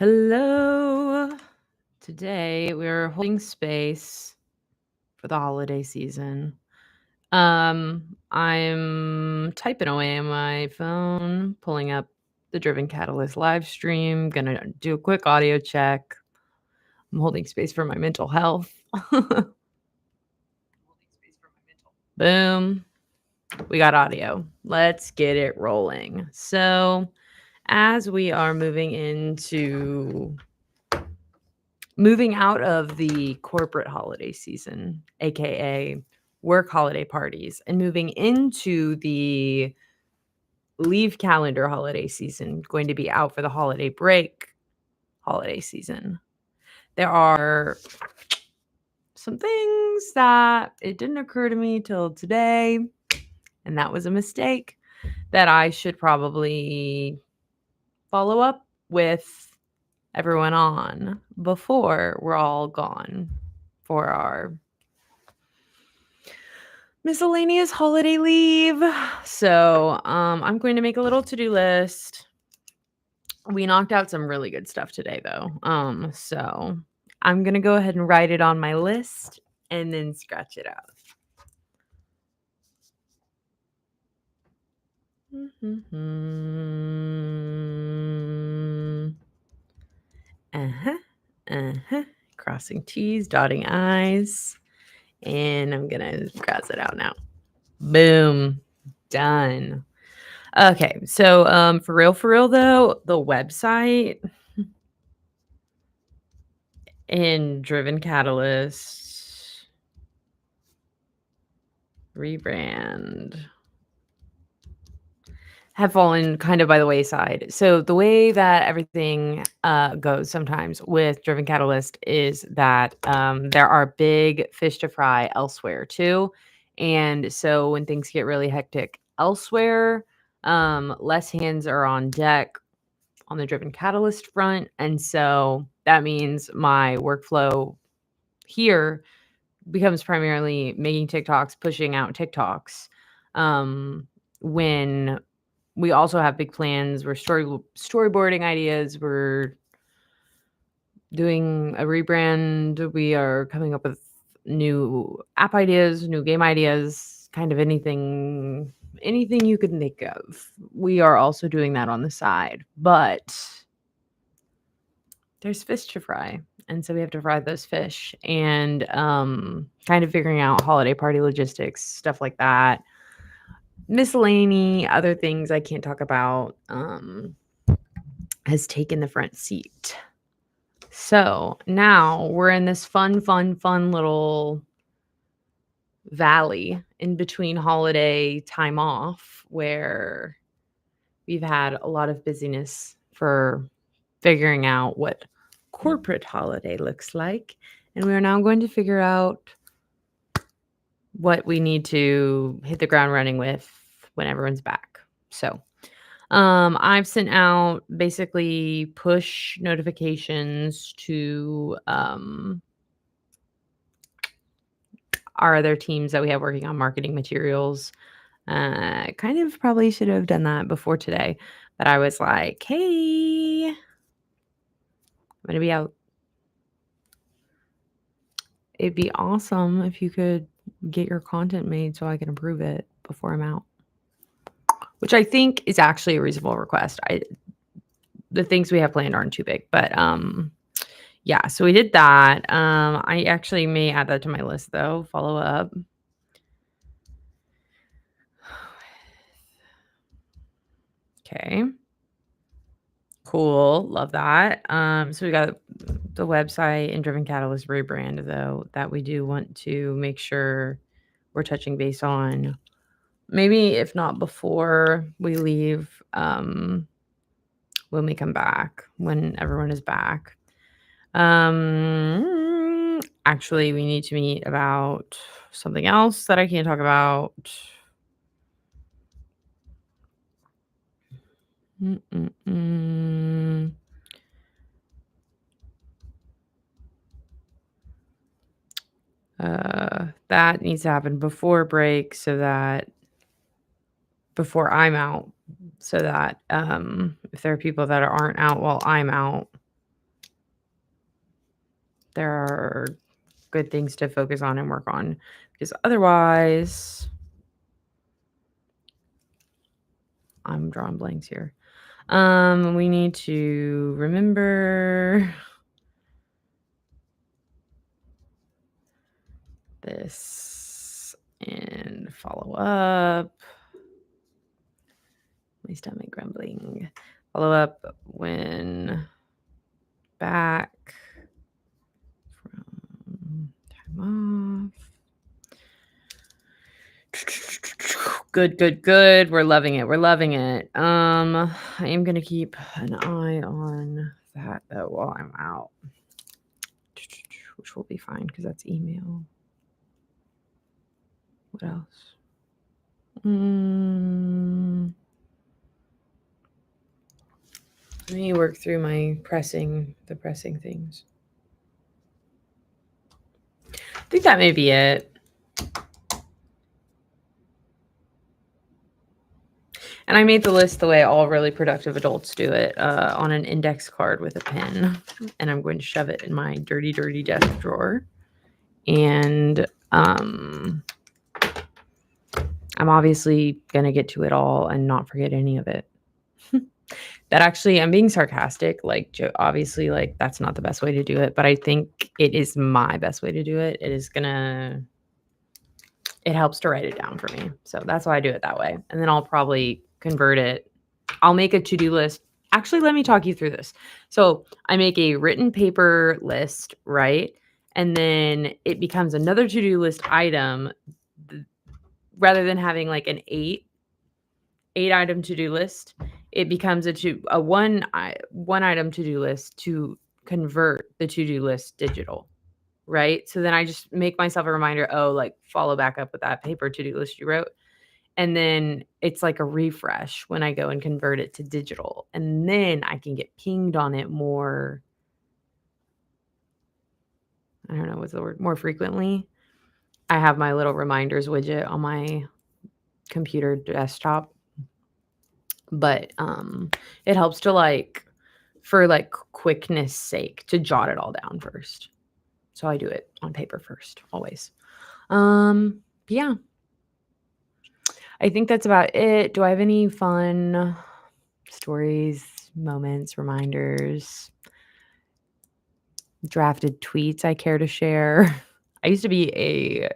Hello. Today we're holding space for the holiday season. I'm typing away on my phone, pulling up the Driven Catalyst live stream, gonna do a quick audio check. I'm holding space for my mental health. Boom. We got audio. Let's get it rolling. So, as we are moving out of the corporate holiday season, aka work holiday parties, and moving into the leave calendar holiday season, going to be out for the holiday break holiday season. There are some things that it didn't occur to me till today, and that was a mistake that I should probably follow up with everyone on before we're all gone for our miscellaneous holiday leave. So I'm going to make a little to-do list. We knocked out some really good stuff today though. So I'm gonna go ahead and write it on my list and then scratch it out. Crossing T's, dotting I's. And I'm gonna cross it out now. Boom. Done. Okay, so for real though, the website in Driven Catalyst rebrand have fallen kind of by the wayside. So the way that everything goes sometimes with Driven Catalyst is that there are big fish to fry elsewhere too. And so when things get really hectic elsewhere, less hands are on deck on the Driven Catalyst front. And so that means my workflow here becomes primarily making TikToks, pushing out TikToks. When we also have big plans, we're storyboarding ideas, we're doing a rebrand, we are coming up with new app ideas, new game ideas, kind of anything you could think of. We are also doing that on the side, but there's fish to fry. And so we have to fry those fish and kind of figuring out holiday party logistics, stuff like that. Miscellany, other things I can't talk about, has taken the front seat. So now we're in this fun little valley in between holiday time off where we've had a lot of busyness for figuring out what corporate holiday looks like. And we are now going to figure out what we need to hit the ground running with when everyone's back. So I've sent out basically push notifications to our other teams that we have working on marketing materials. Kind of probably should have done that before today, but I was like, hey, I'm going to be out. It'd be awesome if you could get your content made so I can approve it before I'm out, which I think is actually a reasonable request. The things we have planned aren't too big, but yeah, so we did that. I actually may add that to my list though. Follow up. Okay. Cool. Love that. So we got the website and Driven Catalyst rebrand though that we do want to make sure we're touching base on. Maybe if not before we leave, when we come back, when everyone is back. Actually, we need to meet about something else that I can't talk about. That needs to happen before break so that before I'm out, so that if there are people that aren't out while I'm out, there are good things to focus on and work on, because otherwise I'm drawing blanks here. We need to remember this and follow up. My stomach grumbling. Follow up when back from time off. Good. We're loving it. I am gonna keep an eye on that though while I'm out, which will be fine because that's email. What else? Let me work through the pressing things. I think that may be it. And I made the list the way all really productive adults do it, on an index card with a pen. And I'm going to shove it in my dirty desk drawer. And I'm obviously going to get to it all and not forget any of it. That actually, I'm being sarcastic. Like, obviously, like, that's not the best way to do it. But I think it is my best way to do it. It helps to write it down for me. So that's why I do it that way. And then I'll probably convert it. I'll make a to-do list. Actually, let me talk you through this. So I make a written paper list, right? And then it becomes another to-do list item rather than having like an eight item to-do list. It becomes a one item to-do list to convert the to-do list digital. Right? So then I just make myself a reminder, like follow back up with that paper to-do list you wrote. And then it's like a refresh when I go and convert it to digital. And then I can get pinged on it more. I don't know what's the word, more frequently. I have my little reminders widget on my computer desktop. But it helps to for quickness sake to jot it all down first. So I do it on paper first, always. Yeah. I think that's about it. Do I have any fun stories, moments, reminders, drafted tweets I care to share? I used to be a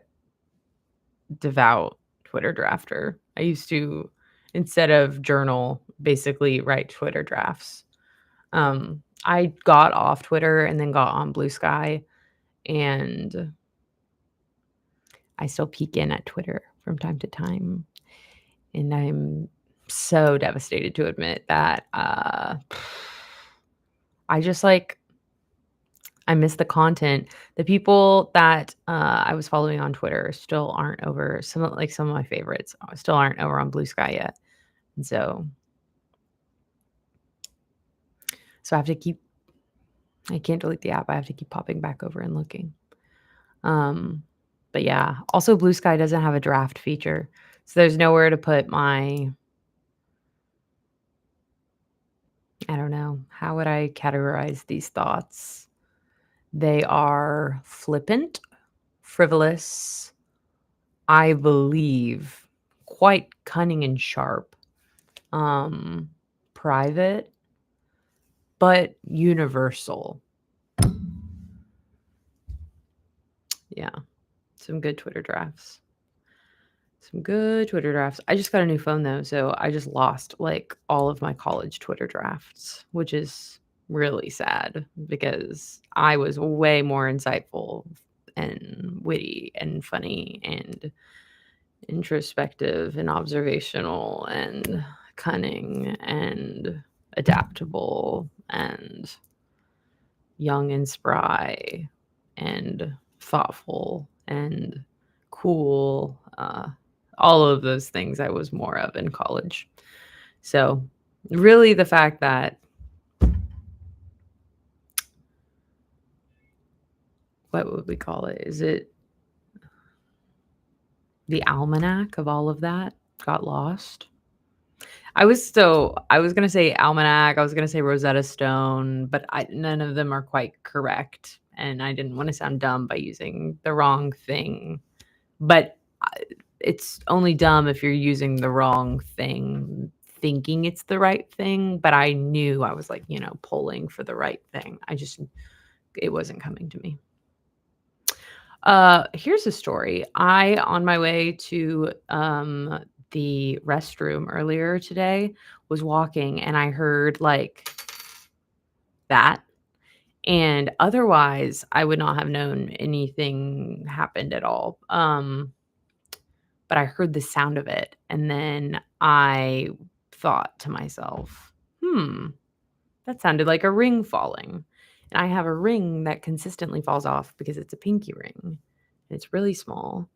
devout Twitter drafter. I used to, instead of journal, basically write Twitter drafts. I got off Twitter and then got on Blue Sky, and I still peek in at Twitter from time to time. And I'm so devastated to admit that I just I miss the content. The people that I was following on Twitter still aren't over. Some of my favorites still aren't over on Blue Sky yet. And so I have to keep, I can't delete the app. I have to keep popping back over and looking. But yeah, also Blue Sky doesn't have a draft feature. So there's nowhere to put my, I don't know, how would I categorize these thoughts? They are flippant, frivolous, I believe, quite cunning and sharp, private, but universal. Yeah, some good Twitter drafts. I just got a new phone though, so I just lost all of my college Twitter drafts, which is really sad because I was way more insightful and witty and funny and introspective and observational and cunning and adaptable and young and spry and thoughtful and cool. All of those things I was more of in college. So really the fact that, what would we call it? Is it the almanac of all of that got lost? I was going to say almanac. I was going to say Rosetta Stone, but none of them are quite correct. and I didn't want to sound dumb by using the wrong thing. But it's only dumb if you're using the wrong thing, thinking it's the right thing. But I knew I was like, pulling for the right thing. It wasn't coming to me. Here's a story. On my way to the restroom earlier today, was walking and I heard like that. And otherwise, I would not have known anything happened at all. But I heard the sound of it. And then I thought to myself, that sounded like a ring falling. And I have a ring that consistently falls off because it's a pinky ring. And it's really small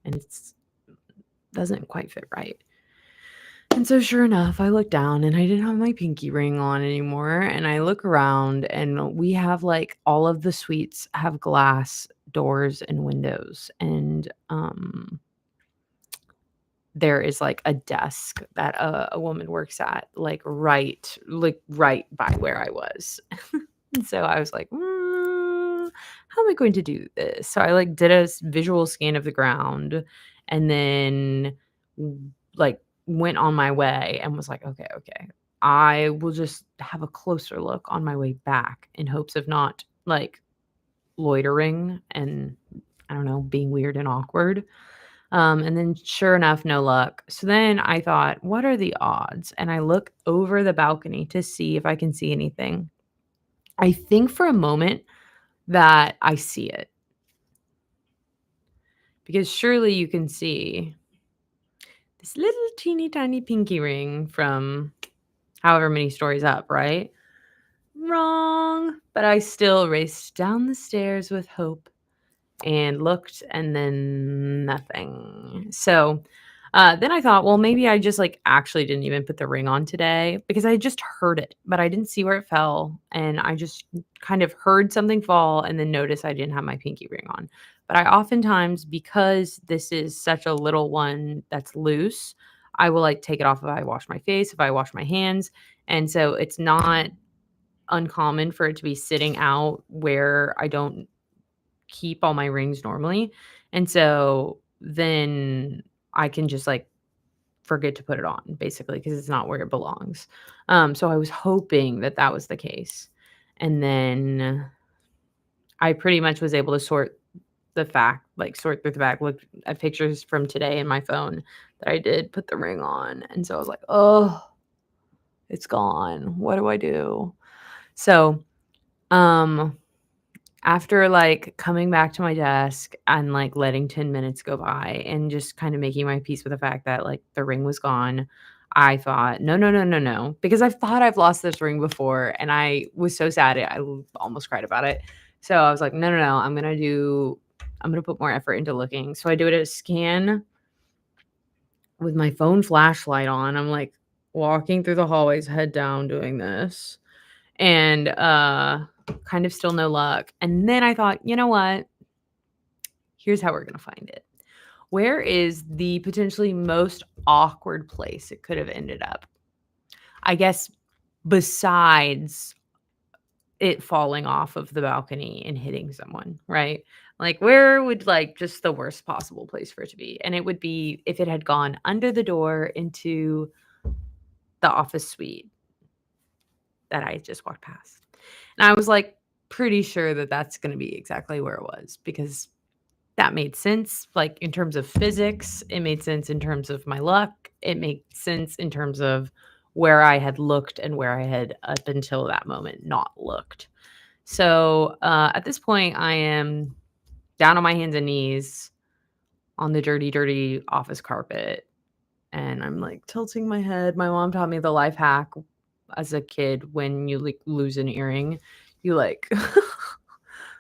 and it doesn't quite fit right. And so sure enough, I look down and I didn't have my pinky ring on anymore. And I look around and we have like all of the suites have glass doors and windows. And there is like a desk that a woman works at, like right by where I was. And so I was like, how am I going to do this? So I like did a visual scan of the ground and then like went on my way and was like, okay, I will just have a closer look on my way back in hopes of not like loitering and I don't know, being weird and awkward. And then sure enough, no luck. So then I thought, what are the odds? And I look over the balcony to see if I can see anything. I think for a moment that I see it. Because surely you can see this little teeny tiny pinky ring from however many stories up, right? Wrong. But I still raced down the stairs with hope and looked and then nothing. So then I thought, well, maybe I just like actually didn't even put the ring on today because I just heard it, but I didn't see where it fell. And I just kind of heard something fall and then noticed I didn't have my pinky ring on. But I oftentimes, because this is such a little one that's loose, I will like take it off if I wash my face, if I wash my hands. And so it's not uncommon for it to be sitting out where I don't keep all my rings normally. And so then I can just like forget to put it on basically because it's not where it belongs. So I was hoping that that was the case. And then I pretty much was able to sort through the back, look at pictures from today in my phone that I did put the ring on. And so I was like, oh, it's gone. What do I do? So, after, like, coming back to my desk and, like, letting 10 minutes go by and just kinda making my peace with the fact that, like, the ring was gone, I thought, "No, no, no, no, no," because I've thought I've lost this ring before, and I was so sad, almost cried about it. So I was like, "No, no, no, I'm gonna put more effort into looking." So I do a scan with my phone flashlight on. I'm, like, walking through the hallways, head down, doing this, and, kind of still no luck. And then I thought, "You know what? Here's how we're gonna find it. Where is the potentially most awkward place it could have ended up?" I guess besides it falling off of the balcony and hitting someone, right? Like, where would, like, just the worst possible place for it to be? And it would be if it had gone under the door into the office suite that I just walked past. And I was, like, pretty sure that that's gonna be exactly where it was because that made sense, like, in terms of physics, it made sense in terms of my luck, it made sense in terms of where I had looked and where I had, up until that moment, not looked. So, at this point, I am down on my hands and knees on the dirty, dirty office carpet, and I'm, like, tilting my head. My mom taught me the life hack as a kid when you, like, lose an earring, you, like,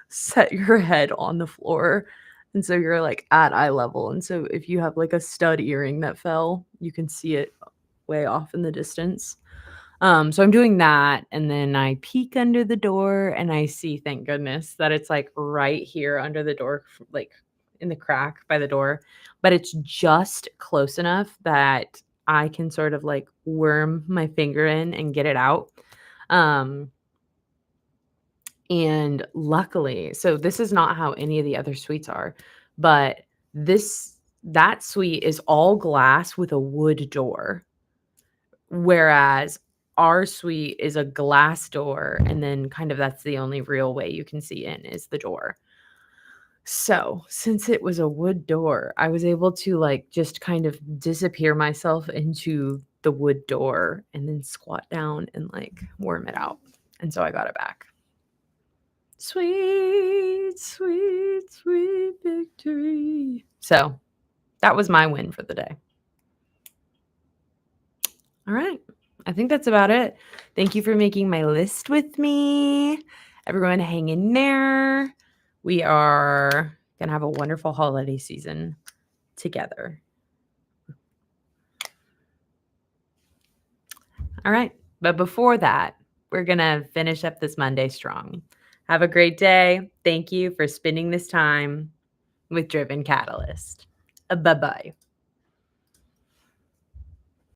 set your head on the floor, and so you're, like, at eye level, and so if you have, like, a stud earring that fell, you can see it way off in the distance. So I'm doing that, and then I peek under the door, and I see, thank goodness, that it's, like, right here under the door, like, in the crack by the door, but it's just close enough that I can sort of, like, worm my finger in and get it out. Um And luckily, so this is not how any of the other suites are, but that suite is all glass with a wood door, whereas our suite is a glass door, and then kind of that's the only real way you can see in is the door. So, since it was a wood door, I was able to, like, just kind of disappear myself into the wood door and then squat down and, like, worm it out, and so I got it back. Sweet, sweet, sweet victory. So, that was my win for the day. All right. I think that's about it. Thank you for making my list with me. Everyone hang in there. We are going to have a wonderful holiday season together. All right. But before that, we're going to finish up this Monday strong. Have a great day. Thank you for spending this time with Driven Catalyst. Bye-bye.